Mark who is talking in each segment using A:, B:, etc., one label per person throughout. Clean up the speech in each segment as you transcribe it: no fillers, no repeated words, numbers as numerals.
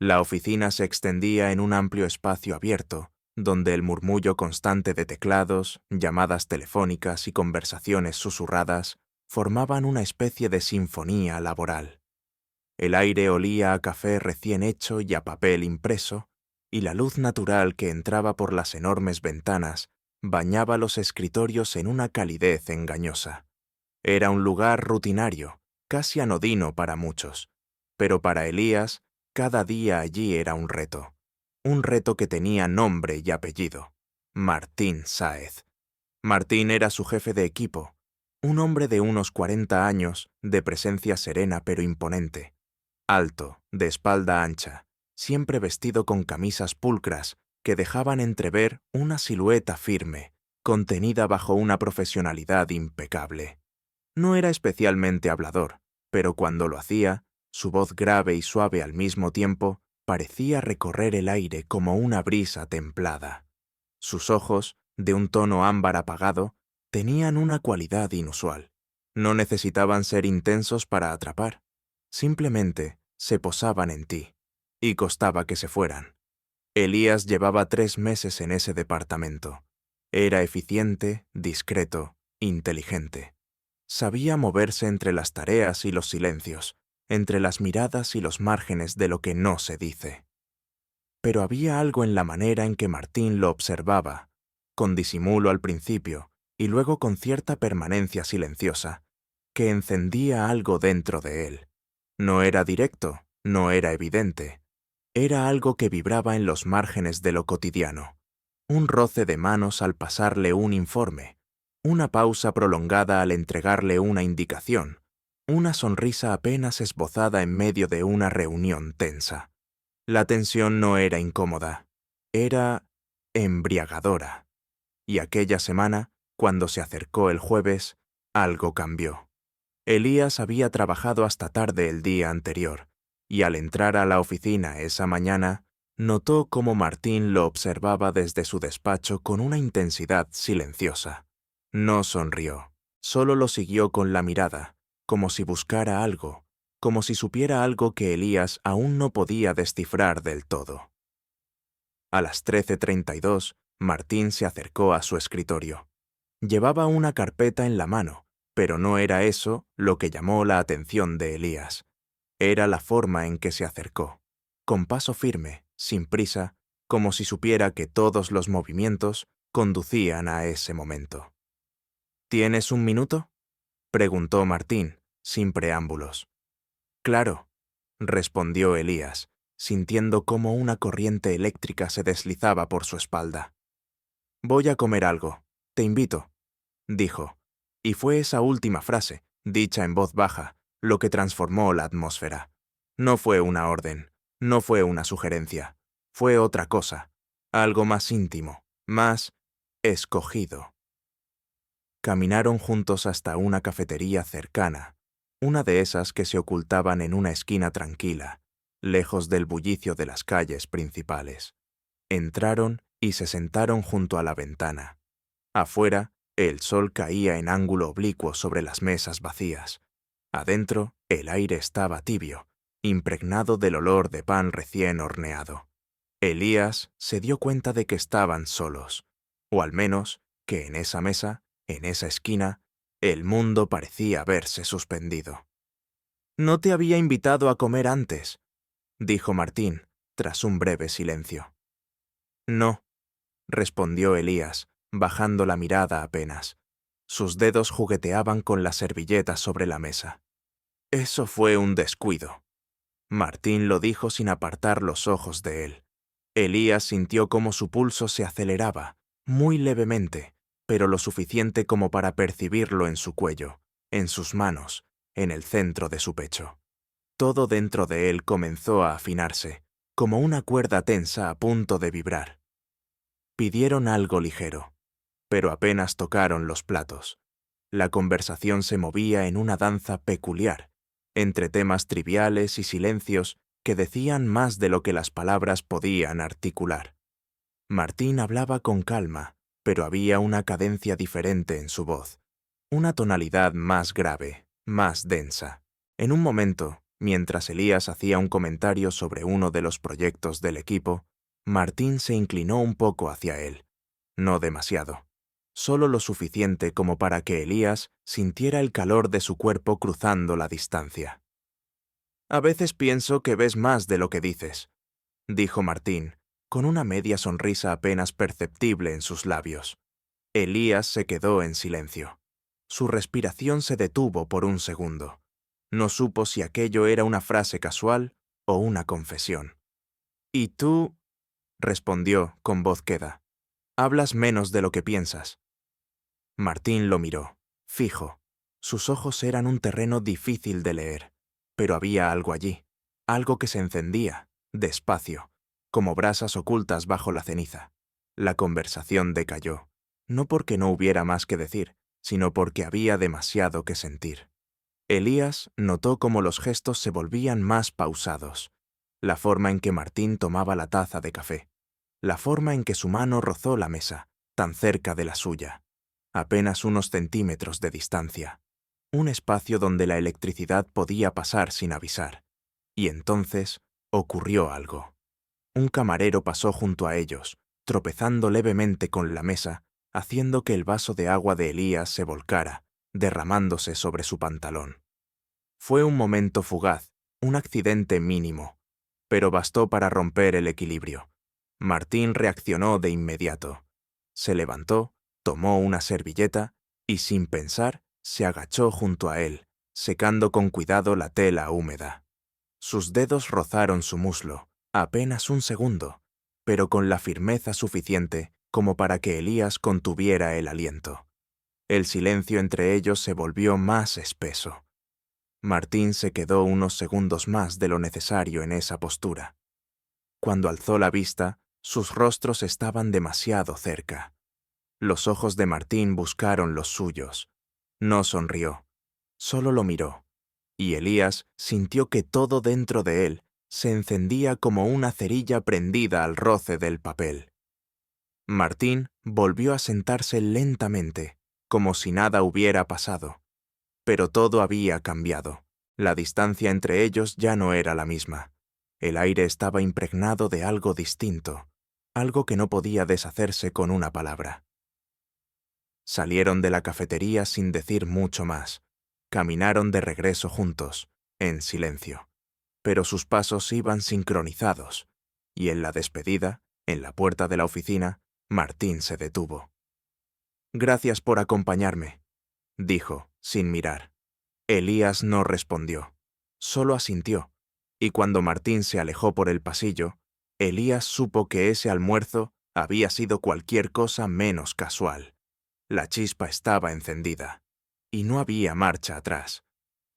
A: La oficina se extendía en un amplio espacio abierto, donde el murmullo constante de teclados, llamadas telefónicas y conversaciones susurradas formaban una especie de sinfonía laboral. El aire olía a café recién hecho y a papel impreso, y la luz natural que entraba por las enormes ventanas bañaba los escritorios en una calidez engañosa. Era un lugar rutinario, casi anodino para muchos, pero para Elías, cada día allí era un reto que tenía nombre y apellido: Martín Sáez. Martín era su jefe de equipo, un hombre de unos 40 años, de presencia serena pero imponente, alto, de espalda ancha, siempre vestido con camisas pulcras que dejaban entrever una silueta firme, contenida bajo una profesionalidad impecable. No era especialmente hablador, pero cuando lo hacía, su voz grave y suave al mismo tiempo parecía recorrer el aire como una brisa templada. Sus ojos, de un tono ámbar apagado, tenían una cualidad inusual. No necesitaban ser intensos para atrapar. Simplemente se posaban en ti, y costaba que se fueran. Elías llevaba 3 meses en ese departamento. Era eficiente, discreto, inteligente. Sabía moverse entre las tareas y los silencios, entre las miradas y los márgenes de lo que no se dice. Pero había algo en la manera en que Martín lo observaba, con disimulo al principio y luego con cierta permanencia silenciosa, que encendía algo dentro de él. No era directo, no era evidente. Era algo que vibraba en los márgenes de lo cotidiano. Un roce de manos al pasarle un informe, una pausa prolongada al entregarle una indicación, una sonrisa apenas esbozada en medio de una reunión tensa. La tensión no era incómoda, era embriagadora. Y aquella semana, cuando se acercó el jueves, algo cambió. Elías había trabajado hasta tarde el día anterior, y al entrar a la oficina esa mañana, notó cómo Martín lo observaba desde su despacho con una intensidad silenciosa. No sonrió, solo lo siguió con la mirada, como si buscara algo, como si supiera algo que Elías aún no podía descifrar del todo. A las 13:32, Martín se acercó a su escritorio. Llevaba una carpeta en la mano, pero no era eso lo que llamó la atención de Elías. Era la forma en que se acercó, con paso firme, sin prisa, como si supiera que todos los movimientos conducían a ese momento. ¿Tienes un minuto?, preguntó Martín, sin preámbulos. Claro, respondió Elías, sintiendo cómo una corriente eléctrica se deslizaba por su espalda. Voy a comer algo. Te invito, dijo, y fue esa última frase, dicha en voz baja, lo que transformó la atmósfera. No fue una orden, no fue una sugerencia, fue otra cosa, algo más íntimo, más escogido. Caminaron juntos hasta una cafetería cercana, una de esas que se ocultaban en una esquina tranquila, lejos del bullicio de las calles principales. Entraron y se sentaron junto a la ventana. Afuera, el sol caía en ángulo oblicuo sobre las mesas vacías. Adentro, el aire estaba tibio, impregnado del olor de pan recién horneado. Elías se dio cuenta de que estaban solos, o al menos que en esa mesa, en esa esquina, el mundo parecía haberse suspendido. «No te había invitado a comer antes», dijo Martín, tras un breve silencio. «No», respondió Elías, bajando la mirada apenas. Sus dedos jugueteaban con las servilletas sobre la mesa. «Eso fue un descuido». Martín lo dijo sin apartar los ojos de él. Elías sintió cómo su pulso se aceleraba, muy levemente, pero lo suficiente como para percibirlo en su cuello, en sus manos, en el centro de su pecho. Todo dentro de él comenzó a afinarse, como una cuerda tensa a punto de vibrar. Pidieron algo ligero, pero apenas tocaron los platos. La conversación se movía en una danza peculiar, entre temas triviales y silencios que decían más de lo que las palabras podían articular. Martín hablaba con calma, pero había una cadencia diferente en su voz, una tonalidad más grave, más densa. En un momento, Mientras Elías hacía un comentario sobre uno de los proyectos del equipo, Martín se inclinó un poco hacia él. No demasiado. Solo lo suficiente como para que Elías sintiera el calor de su cuerpo cruzando la distancia. «A veces pienso que ves más de lo que dices», dijo Martín, con una media sonrisa apenas perceptible en sus labios. Elías se quedó en silencio. Su respiración se detuvo por un segundo. No supo si aquello era una frase casual o una confesión. «¿Y tú?», respondió con voz queda. «Hablas menos de lo que piensas». Martín lo miró, fijo. Sus ojos eran un terreno difícil de leer, pero había algo allí, algo que se encendía, despacio, como brasas ocultas bajo la ceniza. La conversación decayó, no porque no hubiera más que decir, sino porque había demasiado que sentir. Elías notó cómo los gestos se volvían más pausados, la forma en que Martín tomaba la taza de café, la forma en que su mano rozó la mesa, tan cerca de la suya, apenas unos centímetros de distancia, un espacio donde la electricidad podía pasar sin avisar. Y entonces ocurrió algo. Un camarero pasó junto a ellos, tropezando levemente con la mesa, haciendo que el vaso de agua de Elías se volcara, derramándose sobre su pantalón. Fue un momento fugaz, un accidente mínimo, pero bastó para romper el equilibrio. Martín reaccionó de inmediato. Se levantó, tomó una servilleta y, sin pensar, se agachó junto a él, secando con cuidado la tela húmeda. Sus dedos rozaron su muslo, apenas un segundo, pero con la firmeza suficiente como para que Elías contuviera el aliento. El silencio entre ellos se volvió más espeso. Martín se quedó unos segundos más de lo necesario en esa postura. Cuando alzó la vista, sus rostros estaban demasiado cerca. Los ojos de Martín buscaron los suyos. No sonrió, solo lo miró, y Elías sintió que todo dentro de él se encendía como una cerilla prendida al roce del papel. Martín volvió a sentarse lentamente, como si nada hubiera pasado. Pero todo había cambiado. La distancia entre ellos ya no era la misma. El aire estaba impregnado de algo distinto, algo que no podía deshacerse con una palabra. Salieron de la cafetería sin decir mucho más. Caminaron de regreso juntos, en silencio. Pero sus pasos iban sincronizados, y en la despedida, en la puerta de la oficina, Martín se detuvo. «Gracias por acompañarme», dijo, sin mirar. Elías no respondió, solo asintió, y cuando Martín se alejó por el pasillo, Elías supo que ese almuerzo había sido cualquier cosa menos casual. La chispa estaba encendida, y no había marcha atrás.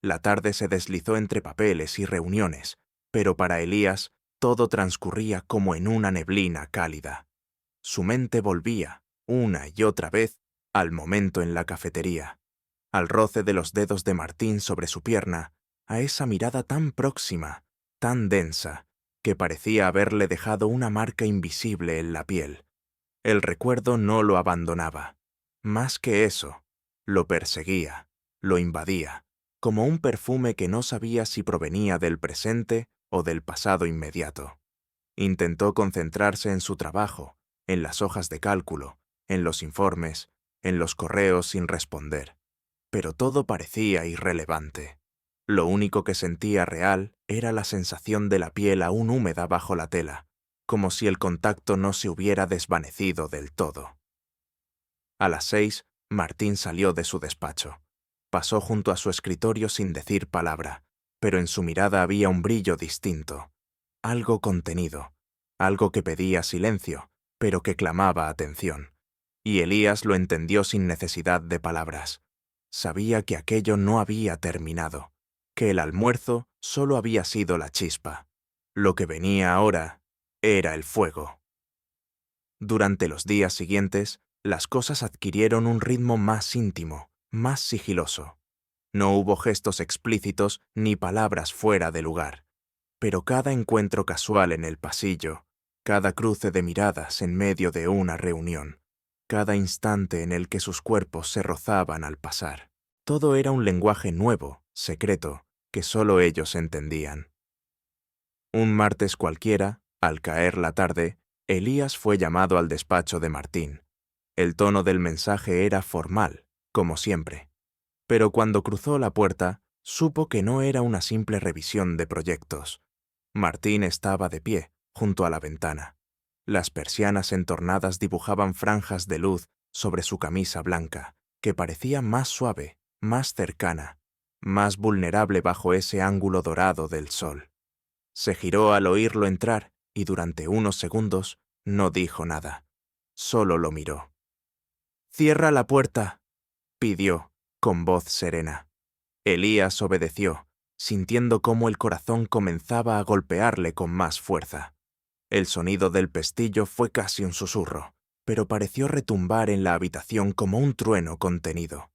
A: La tarde se deslizó entre papeles y reuniones, pero para Elías todo transcurría como en una neblina cálida. Su mente volvía, una y otra vez, al momento en la cafetería, al roce de los dedos de Martín sobre su pierna, a esa mirada tan próxima, tan densa, que parecía haberle dejado una marca invisible en la piel. El recuerdo no lo abandonaba. Más que eso, lo perseguía, lo invadía, como un perfume que no sabía si provenía del presente o del pasado inmediato. Intentó concentrarse en su trabajo, en las hojas de cálculo, en los informes, en los correos sin responder. Pero todo parecía irrelevante. Lo único que sentía real era la sensación de la piel aún húmeda bajo la tela, como si el contacto no se hubiera desvanecido del todo. A las 6, Martín salió de su despacho. Pasó junto a su escritorio sin decir palabra, pero en su mirada había un brillo distinto, algo contenido, algo que pedía silencio, pero que clamaba atención. Y Elías lo entendió sin necesidad de palabras. Sabía que aquello no había terminado, que el almuerzo solo había sido la chispa. Lo que venía ahora era el fuego. Durante los días siguientes, las cosas adquirieron un ritmo más íntimo, más sigiloso. No hubo gestos explícitos ni palabras fuera de lugar, pero cada encuentro casual en el pasillo, cada cruce de miradas en medio de una reunión, cada instante en el que sus cuerpos se rozaban al pasar, todo era un lenguaje nuevo, secreto, que solo ellos entendían. Un martes cualquiera, al caer la tarde, Elías fue llamado al despacho de Martín. El tono del mensaje era formal, como siempre. Pero cuando cruzó la puerta, supo que no era una simple revisión de proyectos. Martín estaba de pie, junto a la ventana. Las persianas entornadas dibujaban franjas de luz sobre su camisa blanca, que parecía más suave, más cercana, más vulnerable bajo ese ángulo dorado del sol. Se giró al oírlo entrar y durante unos segundos no dijo nada. Solo lo miró. «Cierra la puerta», pidió, con voz serena. Elías obedeció, sintiendo cómo el corazón comenzaba a golpearle con más fuerza. El sonido del pestillo fue casi un susurro, pero pareció retumbar en la habitación como un trueno contenido.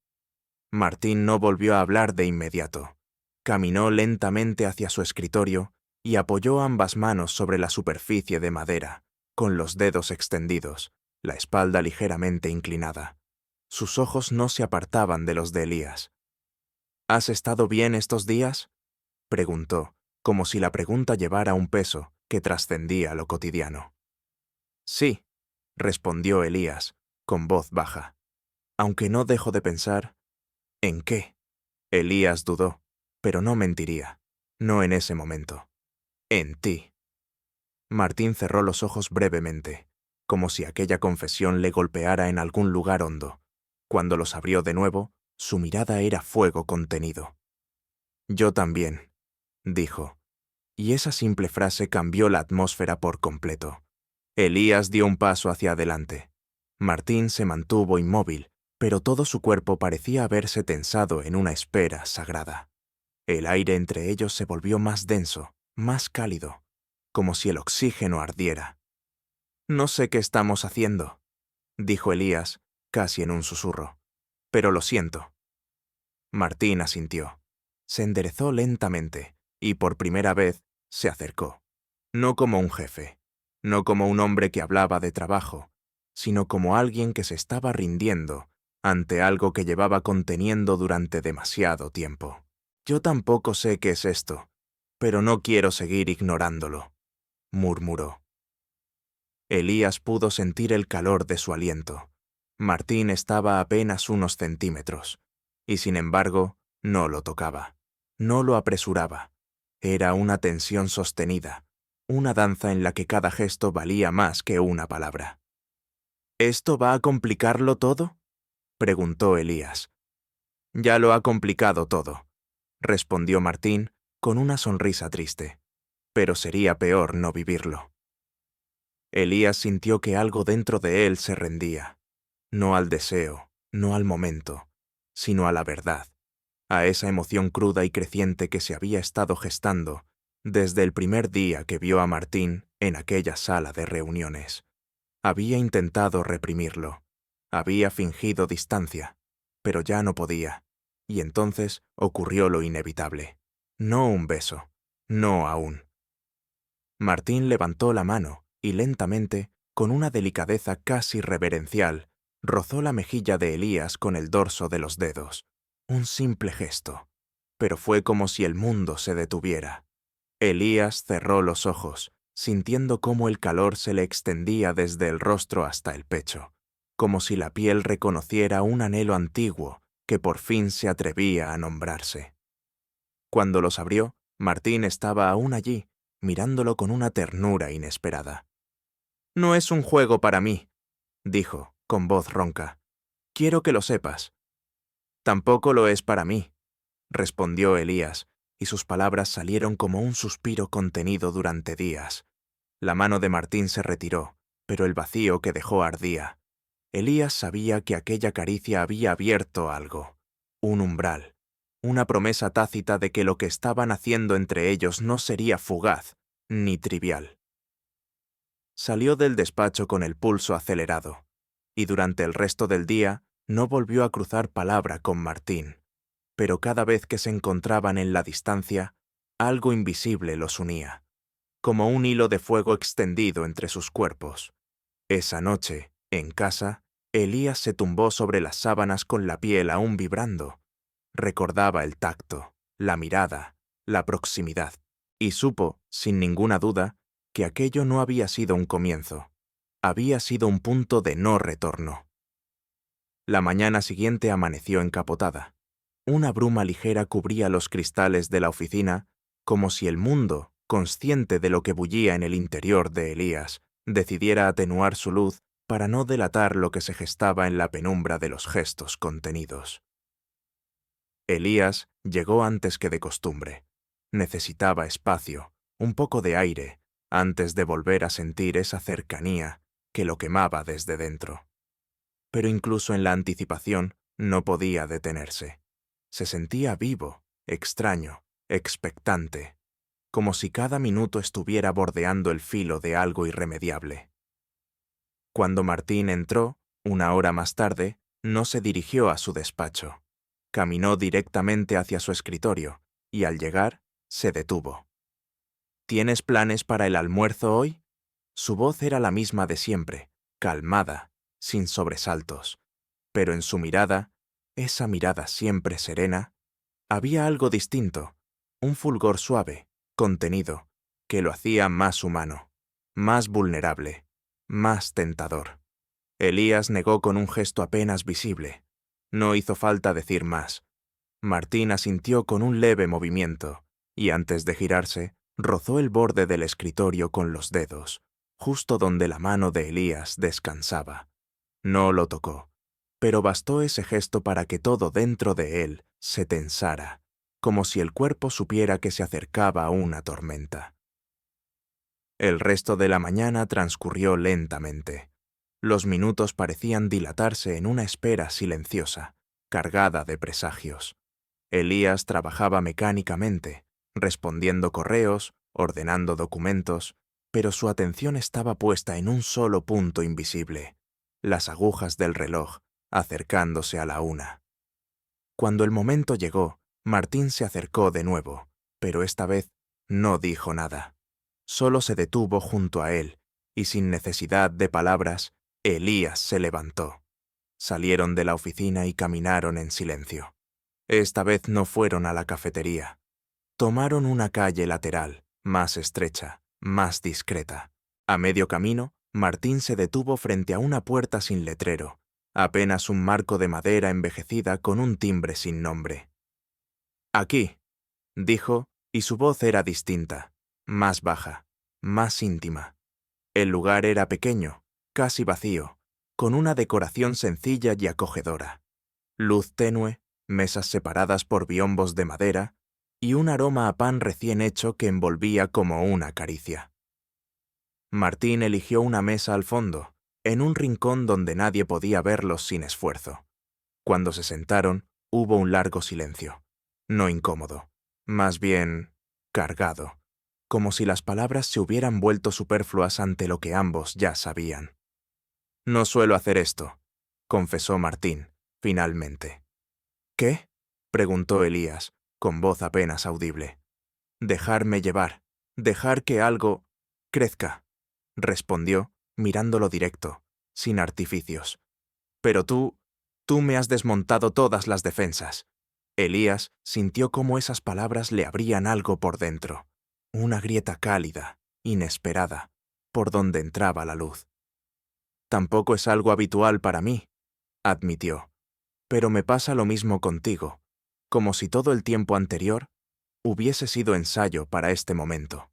A: Martín no volvió a hablar de inmediato. Caminó lentamente hacia su escritorio y apoyó ambas manos sobre la superficie de madera, con los dedos extendidos, la espalda ligeramente inclinada. Sus ojos no se apartaban de los de Elías. «¿Has estado bien estos días?», preguntó, como si la pregunta llevara un peso que trascendía lo cotidiano. «Sí», respondió Elías, con voz baja, «aunque no dejo de pensar». «¿En qué?». Elías dudó, pero no mentiría, no en ese momento. «En ti». Martín cerró los ojos brevemente, como si aquella confesión le golpeara en algún lugar hondo. Cuando los abrió de nuevo, su mirada era fuego contenido. «Yo también», dijo, y esa simple frase cambió la atmósfera por completo. Elías dio un paso hacia adelante. Martín se mantuvo inmóvil, pero todo su cuerpo parecía haberse tensado en una espera sagrada. El aire entre ellos se volvió más denso, más cálido, como si el oxígeno ardiera. «No sé qué estamos haciendo», dijo Elías, casi en un susurro, «pero lo siento». Martín asintió. Se enderezó lentamente y por primera vez se acercó. No como un jefe, no como un hombre que hablaba de trabajo, sino como alguien que se estaba rindiendo ante algo que llevaba conteniendo durante demasiado tiempo. «Yo tampoco sé qué es esto, pero no quiero seguir ignorándolo», murmuró. Elías pudo sentir el calor de su aliento. Martín estaba a apenas unos centímetros, y sin embargo, no lo tocaba, no lo apresuraba. Era una tensión sostenida, una danza en la que cada gesto valía más que una palabra. «¿Esto va a complicarlo todo?», preguntó Elías. «Ya lo ha complicado todo», respondió Martín con una sonrisa triste. «Pero sería peor no vivirlo». Elías sintió que algo dentro de él se rendía, no al deseo, no al momento, sino a la verdad, a esa emoción cruda y creciente que se había estado gestando desde el primer día que vio a Martín en aquella sala de reuniones. Había intentado reprimirlo, había fingido distancia, pero ya no podía, y entonces ocurrió lo inevitable. No un beso, no aún. Martín levantó la mano y lentamente, con una delicadeza casi reverencial, rozó la mejilla de Elías con el dorso de los dedos. Un simple gesto, pero fue como si el mundo se detuviera. Elías cerró los ojos, sintiendo cómo el calor se le extendía desde el rostro hasta el pecho, como si la piel reconociera un anhelo antiguo que por fin se atrevía a nombrarse. Cuando los abrió, Martín estaba aún allí, mirándolo con una ternura inesperada. «No es un juego para mí», dijo, con voz ronca. «Quiero que lo sepas». «Tampoco lo es para mí», respondió Elías, y sus palabras salieron como un suspiro contenido durante días. La mano de Martín se retiró, pero el vacío que dejó ardía. Elías sabía que aquella caricia había abierto algo, un umbral, una promesa tácita de que lo que estaban haciendo entre ellos no sería fugaz ni trivial. Salió del despacho con el pulso acelerado, y durante el resto del día no volvió a cruzar palabra con Martín. Pero cada vez que se encontraban en la distancia, algo invisible los unía, como un hilo de fuego extendido entre sus cuerpos. Esa noche, en casa, Elías se tumbó sobre las sábanas con la piel aún vibrando. Recordaba el tacto, la mirada, la proximidad, y supo, sin ninguna duda, que aquello no había sido un comienzo, había sido un punto de no retorno. La mañana siguiente amaneció encapotada. Una bruma ligera cubría los cristales de la oficina, como si el mundo, consciente de lo que bullía en el interior de Elías, decidiera atenuar su luz para no delatar lo que se gestaba en la penumbra de los gestos contenidos. Elías llegó antes que de costumbre. Necesitaba espacio, un poco de aire, antes de volver a sentir esa cercanía que lo quemaba desde dentro. Pero incluso en la anticipación no podía detenerse. Se sentía vivo, extraño, expectante, como si cada minuto estuviera bordeando el filo de algo irremediable. Cuando Martín entró, 1 hora más tarde, no se dirigió a su despacho. Caminó directamente hacia su escritorio y al llegar, se detuvo. ¿Tienes planes para el almuerzo hoy? Su voz era la misma de siempre, calmada, sin sobresaltos, pero en su mirada, esa mirada siempre serena, había algo distinto, un fulgor suave, contenido, que lo hacía más humano, más vulnerable, más tentador. Elías negó con un gesto apenas visible. No hizo falta decir más. Martín asintió con un leve movimiento, y antes de girarse, rozó el borde del escritorio con los dedos, justo donde la mano de Elías descansaba. No lo tocó, pero bastó ese gesto para que todo dentro de él se tensara, como si el cuerpo supiera que se acercaba una tormenta. El resto de la mañana transcurrió lentamente. Los minutos parecían dilatarse en una espera silenciosa, cargada de presagios. Elías trabajaba mecánicamente, respondiendo correos, ordenando documentos, pero su atención estaba puesta en un solo punto invisible, las agujas del reloj, acercándose a la 1. Cuando el momento llegó, Martín se acercó de nuevo, pero esta vez no dijo nada. Solo se detuvo junto a él, y sin necesidad de palabras, Elías se levantó. Salieron de la oficina y caminaron en silencio. Esta vez no fueron a la cafetería. Tomaron una calle lateral, más estrecha, más discreta. A medio camino, Martín se detuvo frente a una puerta sin letrero, apenas un marco de madera envejecida con un timbre sin nombre. «Aquí», dijo, y su voz era distinta, más baja, más íntima. El lugar era pequeño, casi vacío, con una decoración sencilla y acogedora. Luz tenue, mesas separadas por biombos de madera y un aroma a pan recién hecho que envolvía como una caricia. Martín eligió una mesa al fondo, en un rincón donde nadie podía verlos sin esfuerzo. Cuando se sentaron, hubo un largo silencio. No incómodo, más bien cargado, como si las palabras se hubieran vuelto superfluas ante lo que ambos ya sabían. «No suelo hacer esto», confesó Martín, finalmente. «¿Qué?», preguntó Elías, con voz apenas audible. «Dejarme llevar, dejar que algo crezca», respondió, mirándolo directo, sin artificios. «Pero tú me has desmontado todas las defensas». Elías sintió cómo esas palabras le abrían algo por dentro, una grieta cálida, inesperada, por donde entraba la luz. «Tampoco es algo habitual para mí», admitió, «pero me pasa lo mismo contigo, como si todo el tiempo anterior hubiese sido ensayo para este momento».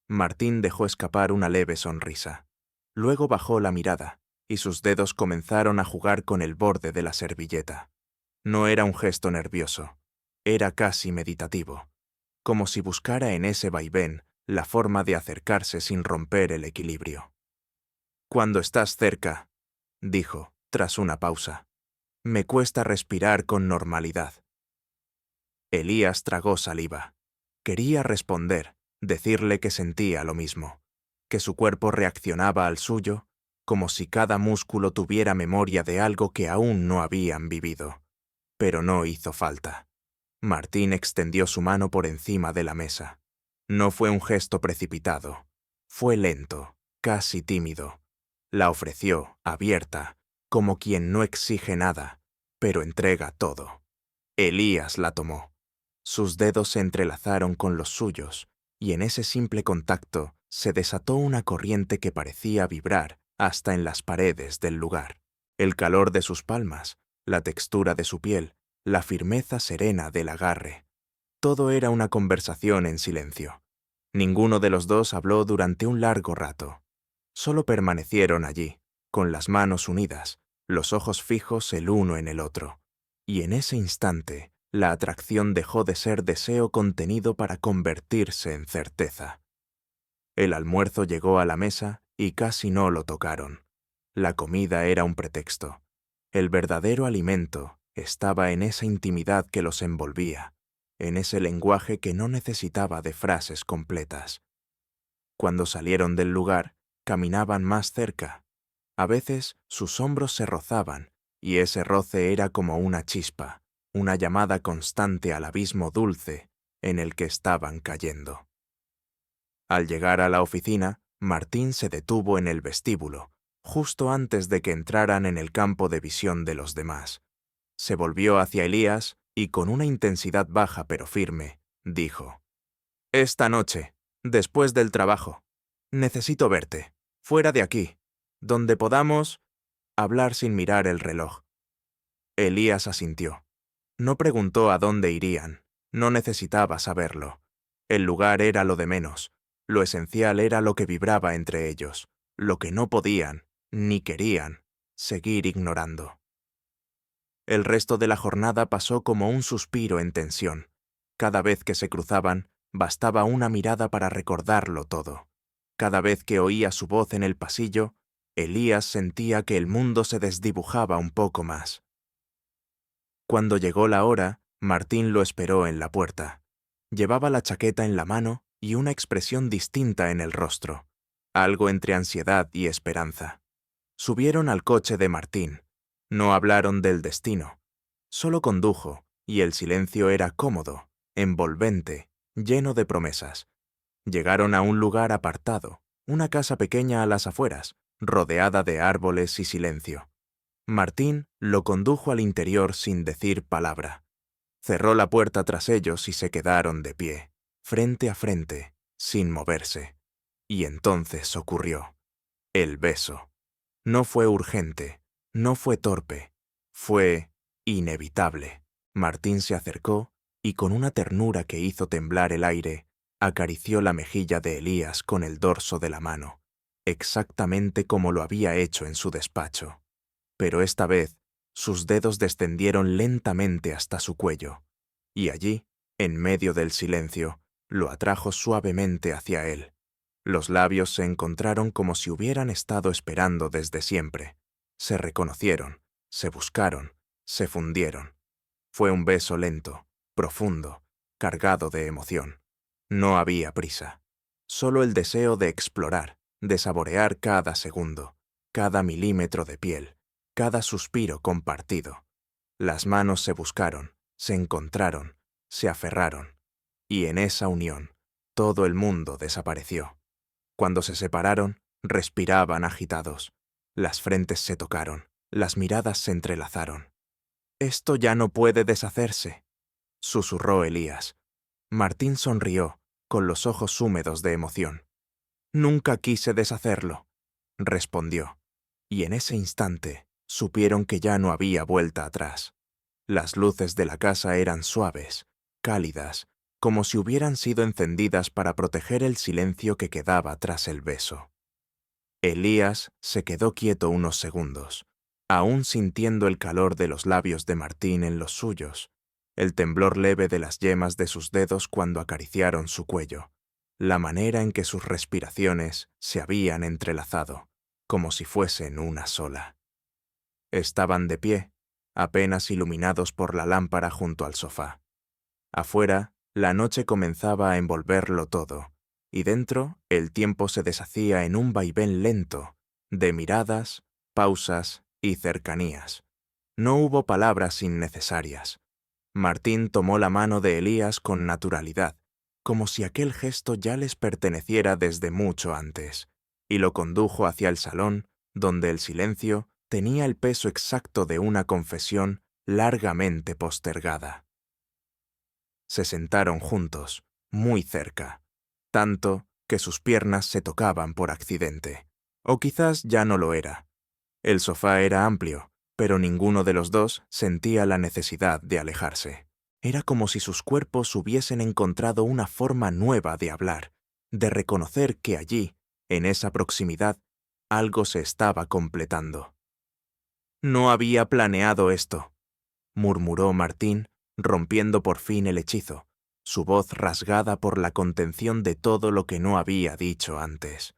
A: Martín dejó escapar una leve sonrisa. Luego bajó la mirada, y sus dedos comenzaron a jugar con el borde de la servilleta. No era un gesto nervioso, era casi meditativo, como si buscara en ese vaivén la forma de acercarse sin romper el equilibrio. «Cuando estás cerca», dijo, tras una pausa, «me cuesta respirar con normalidad». Elías tragó saliva. Quería responder, decirle que sentía lo mismo, que su cuerpo reaccionaba al suyo, como si cada músculo tuviera memoria de algo que aún no habían vivido. Pero no hizo falta. Martín extendió su mano por encima de la mesa. No fue un gesto precipitado. Fue lento, casi tímido. La ofreció, abierta, como quien no exige nada, pero entrega todo. Elías la tomó. Sus dedos se entrelazaron con los suyos, y en ese simple contacto se desató una corriente que parecía vibrar hasta en las paredes del lugar. El calor de sus palmas, la textura de su piel, la firmeza serena del agarre. Todo era una conversación en silencio. Ninguno de los dos habló durante un largo rato. Solo permanecieron allí, con las manos unidas, los ojos fijos el uno en el otro. Y en ese instante, la atracción dejó de ser deseo contenido para convertirse en certeza. El almuerzo llegó a la mesa y casi no lo tocaron. La comida era un pretexto. El verdadero alimento estaba en esa intimidad que los envolvía, en ese lenguaje que no necesitaba de frases completas. Cuando salieron del lugar, caminaban más cerca. A veces sus hombros se rozaban, y ese roce era como una chispa, una llamada constante al abismo dulce en el que estaban cayendo. Al llegar a la oficina, Martín se detuvo en el vestíbulo, justo antes de que entraran en el campo de visión de los demás. Se volvió hacia Elías y con una intensidad baja pero firme, dijo: «Esta noche, después del trabajo, necesito verte, fuera de aquí, donde podamos hablar sin mirar el reloj». Elías asintió. No preguntó a dónde irían, no necesitaba saberlo. El lugar era lo de menos, lo esencial era lo que vibraba entre ellos, lo que no podían, ni querían, seguir ignorando. El resto de la jornada pasó como un suspiro en tensión. Cada vez que se cruzaban, bastaba una mirada para recordarlo todo. Cada vez que oía su voz en el pasillo, Elías sentía que el mundo se desdibujaba un poco más. Cuando llegó la hora, Martín lo esperó en la puerta. Llevaba la chaqueta en la mano y una expresión distinta en el rostro, algo entre ansiedad y esperanza. Subieron al coche de Martín. No hablaron del destino. Solo condujo, y el silencio era cómodo, envolvente, lleno de promesas. Llegaron a un lugar apartado, una casa pequeña a las afueras, rodeada de árboles y silencio. Martín lo condujo al interior sin decir palabra. Cerró la puerta tras ellos y se quedaron de pie, frente a frente, sin moverse. Y entonces ocurrió. El beso. No fue urgente, no fue torpe, fue inevitable. Martín se acercó y con una ternura que hizo temblar el aire, acarició la mejilla de Elías con el dorso de la mano, exactamente como lo había hecho en su despacho. Pero esta vez, sus dedos descendieron lentamente hasta su cuello, y allí, en medio del silencio, lo atrajo suavemente hacia él. Los labios se encontraron como si hubieran estado esperando desde siempre. Se reconocieron, se buscaron, se fundieron. Fue un beso lento, profundo, cargado de emoción. No había prisa, solo el deseo de explorar, de saborear cada segundo, cada milímetro de piel, cada suspiro compartido. Las manos se buscaron, se encontraron, se aferraron, y en esa unión, todo el mundo desapareció. Cuando se separaron, respiraban agitados. Las frentes se tocaron, las miradas se entrelazaron. «Esto ya no puede deshacerse», susurró Elías. Martín sonrió, con los ojos húmedos de emoción. «Nunca quise deshacerlo», respondió. Y en ese instante supieron que ya no había vuelta atrás. Las luces de la casa eran suaves, cálidas, como si hubieran sido encendidas para proteger el silencio que quedaba tras el beso. Elías se quedó quieto unos segundos, aún sintiendo el calor de los labios de Martín en los suyos, el temblor leve de las yemas de sus dedos cuando acariciaron su cuello, la manera en que sus respiraciones se habían entrelazado, como si fuesen una sola. Estaban de pie, apenas iluminados por la lámpara junto al sofá. Afuera, la noche comenzaba a envolverlo todo, y dentro el tiempo se deshacía en un vaivén lento, de miradas, pausas y cercanías. No hubo palabras innecesarias. Martín tomó la mano de Elías con naturalidad, como si aquel gesto ya les perteneciera desde mucho antes, y lo condujo hacia el salón, donde el silencio tenía el peso exacto de una confesión largamente postergada. Se sentaron juntos, muy cerca, tanto que sus piernas se tocaban por accidente. O quizás ya no lo era. El sofá era amplio, pero ninguno de los dos sentía la necesidad de alejarse. Era como si sus cuerpos hubiesen encontrado una forma nueva de hablar, de reconocer que allí, en esa proximidad, algo se estaba completando. No había planeado esto, murmuró Martín, rompiendo por fin el hechizo, su voz rasgada por la contención de todo lo que no había dicho antes.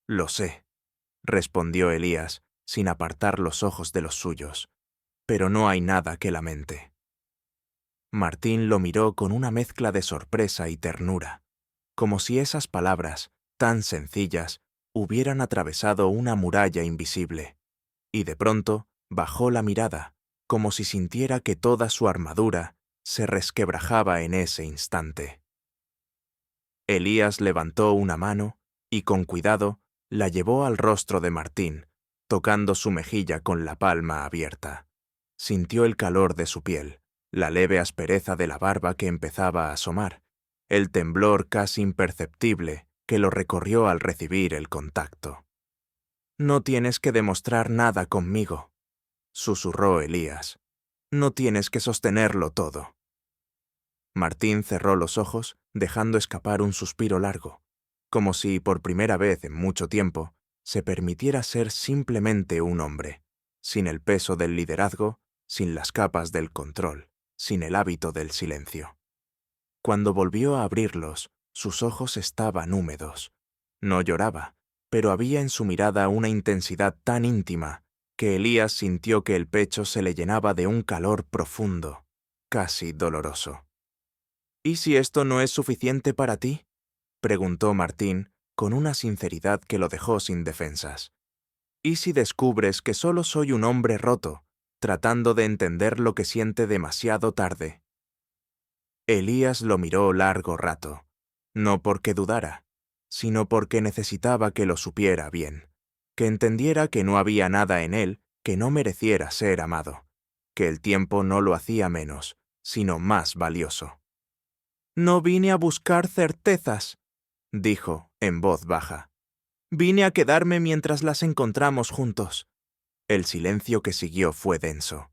A: Lo sé, respondió Elías, sin apartar los ojos de los suyos, pero no hay nada que lamente. Martín lo miró con una mezcla de sorpresa y ternura, como si esas palabras, tan sencillas, hubieran atravesado una muralla invisible, y de pronto bajó la mirada, como si sintiera que toda su armadura se resquebrajaba en ese instante. Elías levantó una mano y con cuidado la llevó al rostro de Martín, tocando su mejilla con la palma abierta. Sintió el calor de su piel, la leve aspereza de la barba que empezaba a asomar, el temblor casi imperceptible que lo recorrió al recibir el contacto. «No tienes que demostrar nada conmigo», susurró Elías. «No tienes que sostenerlo todo». Martín cerró los ojos, dejando escapar un suspiro largo, como si, por primera vez en mucho tiempo, se permitiera ser simplemente un hombre, sin el peso del liderazgo, sin las capas del control, sin el hábito del silencio. Cuando volvió a abrirlos, sus ojos estaban húmedos. No lloraba, pero había en su mirada una intensidad tan íntima que Elías sintió que el pecho se le llenaba de un calor profundo, casi doloroso. «¿Y si esto no es suficiente para ti?», preguntó Martín con una sinceridad que lo dejó sin defensas. «¿Y si descubres que solo soy un hombre roto, tratando de entender lo que siente demasiado tarde?» Elías lo miró largo rato, no porque dudara, sino porque necesitaba que lo supiera bien, que entendiera que no había nada en él que no mereciera ser amado, que el tiempo no lo hacía menos, sino más valioso. «No vine a buscar certezas», dijo, en voz baja. «Vine a quedarme mientras las encontramos juntos». El silencio que siguió fue denso,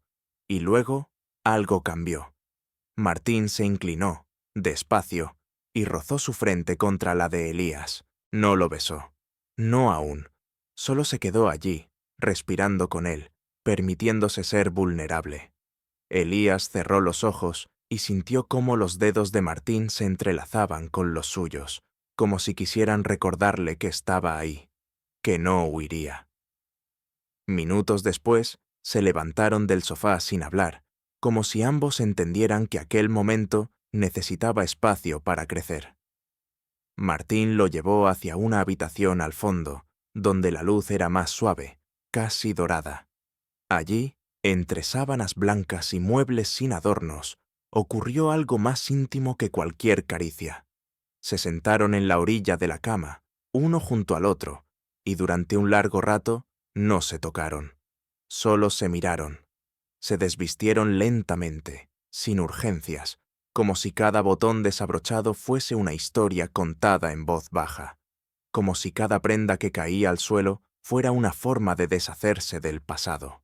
A: y luego algo cambió. Martín se inclinó, despacio, y rozó su frente contra la de Elías. No lo besó. No aún. Solo se quedó allí, respirando con él, permitiéndose ser vulnerable. Elías cerró los ojos y sintió cómo los dedos de Martín se entrelazaban con los suyos, como si quisieran recordarle que estaba ahí, que no huiría. Minutos después, se levantaron del sofá sin hablar, como si ambos entendieran que aquel momento necesitaba espacio para crecer. Martín lo llevó hacia una habitación al fondo, donde la luz era más suave, casi dorada. Allí, entre sábanas blancas y muebles sin adornos, ocurrió algo más íntimo que cualquier caricia. Se sentaron en la orilla de la cama, uno junto al otro, y durante un largo rato no se tocaron. Solo se miraron. Se desvistieron lentamente, sin urgencias, como si cada botón desabrochado fuese una historia contada en voz baja, como si cada prenda que caía al suelo fuera una forma de deshacerse del pasado.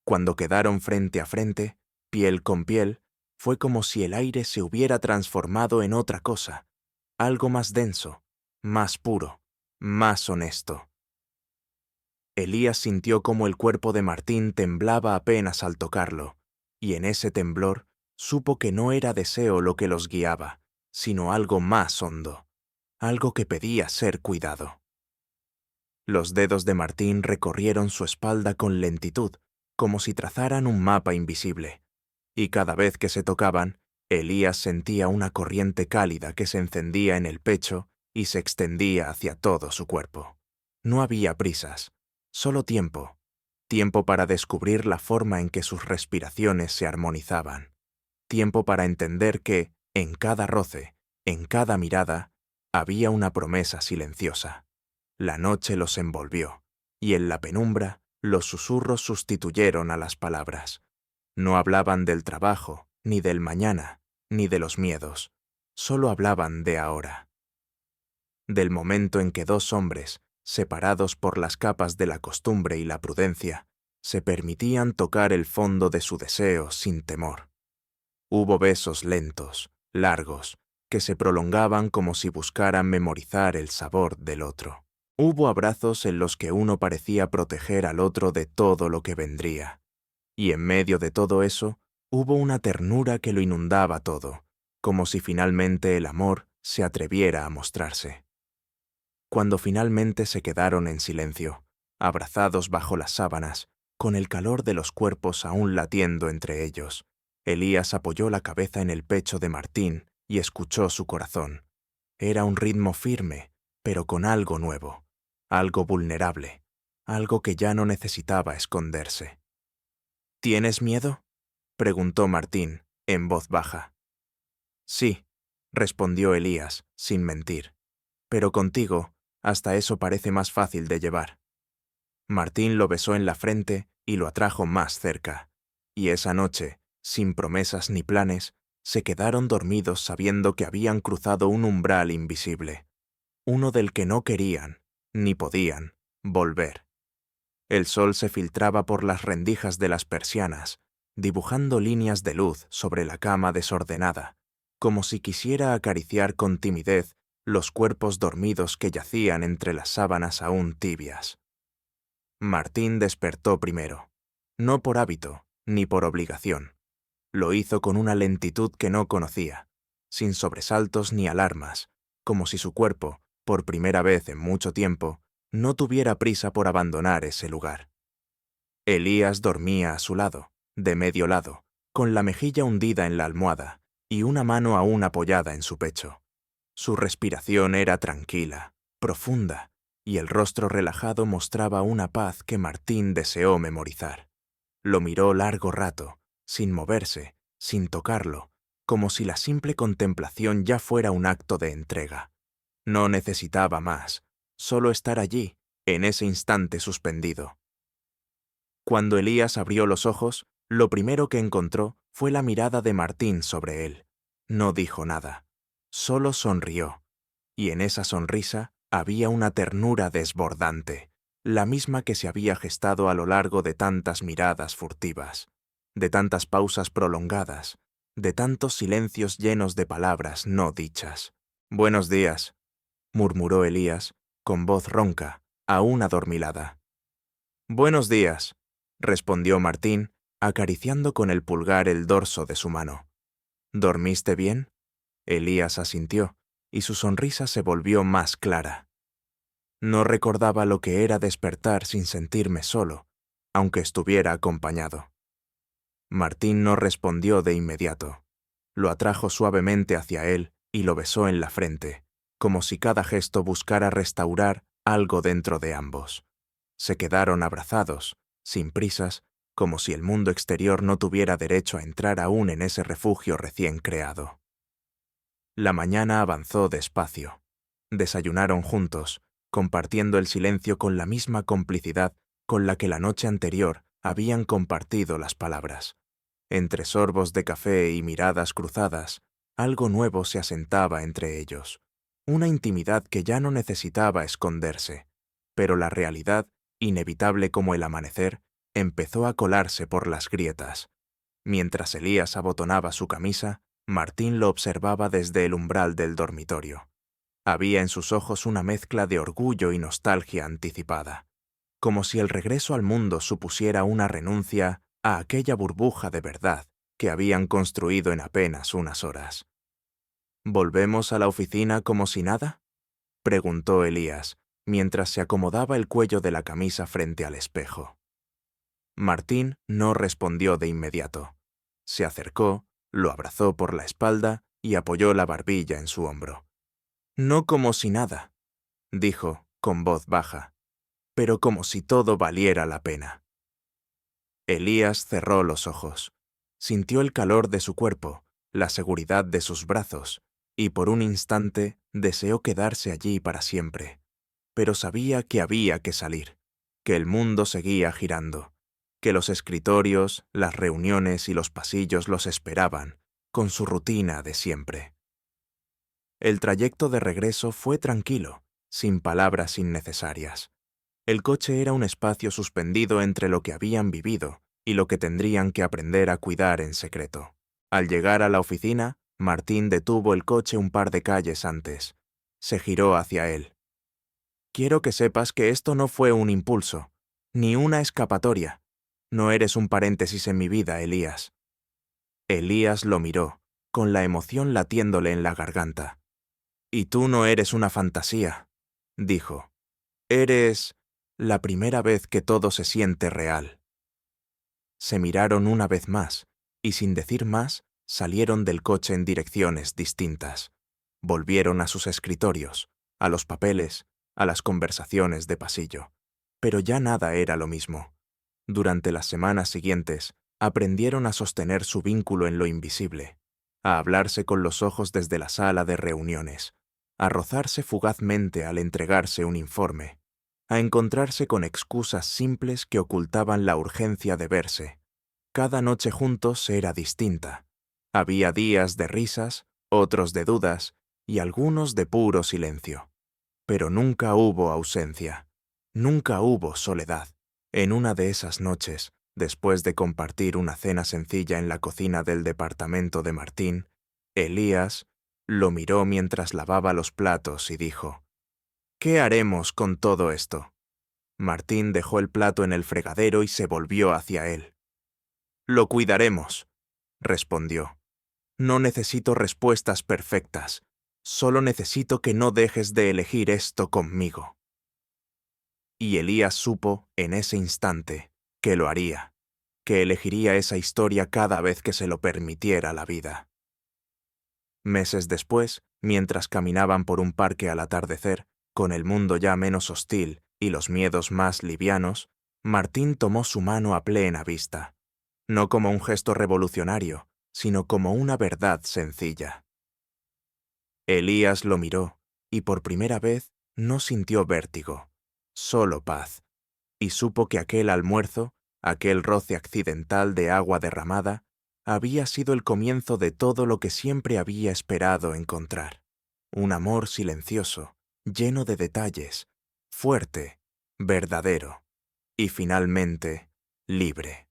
A: Cuando quedaron frente a frente, piel con piel, fue como si el aire se hubiera transformado en otra cosa, algo más denso, más puro, más honesto. Elías sintió cómo el cuerpo de Martín temblaba apenas al tocarlo, y en ese temblor supo que no era deseo lo que los guiaba, sino algo más hondo, algo que pedía ser cuidado. Los dedos de Martín recorrieron su espalda con lentitud, como si trazaran un mapa invisible, y cada vez que se tocaban, Elías sentía una corriente cálida que se encendía en el pecho y se extendía hacia todo su cuerpo. No había prisas, solo tiempo, tiempo para descubrir la forma en que sus respiraciones se armonizaban, tiempo para entender que, en cada roce, en cada mirada, había una promesa silenciosa. La noche los envolvió, y en la penumbra los susurros sustituyeron a las palabras. No hablaban del trabajo, ni del mañana, ni de los miedos, solo hablaban de ahora. Del momento en que dos hombres, separados por las capas de la costumbre y la prudencia, se permitían tocar el fondo de su deseo sin temor. Hubo besos lentos, largos, que se prolongaban como si buscaran memorizar el sabor del otro. Hubo abrazos en los que uno parecía proteger al otro de todo lo que vendría. Y en medio de todo eso, hubo una ternura que lo inundaba todo, como si finalmente el amor se atreviera a mostrarse. Cuando finalmente se quedaron en silencio, abrazados bajo las sábanas, con el calor de los cuerpos aún latiendo entre ellos, Elías apoyó la cabeza en el pecho de Martín y escuchó su corazón. Era un ritmo firme, pero con algo nuevo, algo vulnerable, algo que ya no necesitaba esconderse. ¿Tienes miedo?, preguntó Martín, en voz baja. Sí, respondió Elías, sin mentir. Pero contigo, hasta eso parece más fácil de llevar. Martín lo besó en la frente y lo atrajo más cerca. Y esa noche, sin promesas ni planes, se quedaron dormidos sabiendo que habían cruzado un umbral invisible, uno del que no querían, ni podían, volver. El sol se filtraba por las rendijas de las persianas, dibujando líneas de luz sobre la cama desordenada, como si quisiera acariciar con timidez los cuerpos dormidos que yacían entre las sábanas aún tibias. Martín despertó primero, no por hábito ni por obligación. Lo hizo con una lentitud que no conocía, sin sobresaltos ni alarmas, como si su cuerpo, por primera vez en mucho tiempo, no tuviera prisa por abandonar ese lugar. Elías dormía a su lado, de medio lado, con la mejilla hundida en la almohada y una mano aún apoyada en su pecho. Su respiración era tranquila, profunda, y el rostro relajado mostraba una paz que Martín deseó memorizar. Lo miró largo rato, sin moverse, sin tocarlo, como si la simple contemplación ya fuera un acto de entrega. No necesitaba más, solo estar allí, en ese instante suspendido. Cuando Elías abrió los ojos, lo primero que encontró fue la mirada de Martín sobre él. No dijo nada, solo sonrió, y en esa sonrisa había una ternura desbordante, la misma que se había gestado a lo largo de tantas miradas furtivas, de tantas pausas prolongadas, de tantos silencios llenos de palabras no dichas. «Buenos días», murmuró Elías, con voz ronca, aún adormilada. «Buenos días», respondió Martín, acariciando con el pulgar el dorso de su mano. «¿Dormiste bien?». Elías asintió, y su sonrisa se volvió más clara. No recordaba lo que era despertar sin sentirme solo, aunque estuviera acompañado. Martín no respondió de inmediato. Lo atrajo suavemente hacia él y lo besó en la frente, como si cada gesto buscara restaurar algo dentro de ambos. Se quedaron abrazados, sin prisas, como si el mundo exterior no tuviera derecho a entrar aún en ese refugio recién creado. La mañana avanzó despacio. Desayunaron juntos, compartiendo el silencio con la misma complicidad con la que la noche anterior habían compartido las palabras. Entre sorbos de café y miradas cruzadas, algo nuevo se asentaba entre ellos, una intimidad que ya no necesitaba esconderse, pero la realidad, inevitable como el amanecer, empezó a colarse por las grietas. Mientras Elías abotonaba su camisa, Martín lo observaba desde el umbral del dormitorio. Había en sus ojos una mezcla de orgullo y nostalgia anticipada, como si el regreso al mundo supusiera una renuncia a aquella burbuja de verdad que habían construido en apenas unas horas. ¿Volvemos a la oficina como si nada?, preguntó Elías, mientras se acomodaba el cuello de la camisa frente al espejo. Martín no respondió de inmediato. Se acercó, lo abrazó por la espalda y apoyó la barbilla en su hombro. «No como si nada», dijo, con voz baja, «pero como si todo valiera la pena». Elías cerró los ojos. Sintió el calor de su cuerpo, la seguridad de sus brazos, y por un instante deseó quedarse allí para siempre. Pero sabía que había que salir, que el mundo seguía girando, que los escritorios, las reuniones y los pasillos los esperaban, con su rutina de siempre. El trayecto de regreso fue tranquilo, sin palabras innecesarias. El coche era un espacio suspendido entre lo que habían vivido y lo que tendrían que aprender a cuidar en secreto. Al llegar a la oficina, Martín detuvo el coche un par de calles antes. Se giró hacia él. Quiero que sepas que esto no fue un impulso, ni una escapatoria. No eres un paréntesis en mi vida, Elías. Elías lo miró, con la emoción latiéndole en la garganta. Y tú no eres una fantasía, dijo. Eres la primera vez que todo se siente real. Se miraron una vez más, y sin decir más, salieron del coche en direcciones distintas. Volvieron a sus escritorios, a los papeles, a las conversaciones de pasillo. Pero ya nada era lo mismo. Durante las semanas siguientes, aprendieron a sostener su vínculo en lo invisible, a hablarse con los ojos desde la sala de reuniones, a rozarse fugazmente al entregarse un informe, a encontrarse con excusas simples que ocultaban la urgencia de verse. Cada noche juntos era distinta. Había días de risas, otros de dudas y algunos de puro silencio. Pero nunca hubo ausencia, nunca hubo soledad. En una de esas noches, después de compartir una cena sencilla en la cocina del departamento de Martín, Elías lo miró mientras lavaba los platos y dijo: ¿Qué haremos con todo esto? Martín dejó el plato en el fregadero y se volvió hacia él. Lo cuidaremos, respondió. No necesito respuestas perfectas. Solo necesito que no dejes de elegir esto conmigo. Y Elías supo, en ese instante, que lo haría, que elegiría esa historia cada vez que se lo permitiera la vida. Meses después, mientras caminaban por un parque al atardecer, con el mundo ya menos hostil y los miedos más livianos, Martín tomó su mano a plena vista, no como un gesto revolucionario, sino como una verdad sencilla. Elías lo miró, y por primera vez no sintió vértigo, solo paz, y supo que aquel almuerzo, aquel roce accidental de agua derramada, había sido el comienzo de todo lo que siempre había esperado encontrar. Un amor silencioso, lleno de detalles, fuerte, verdadero, y finalmente, libre.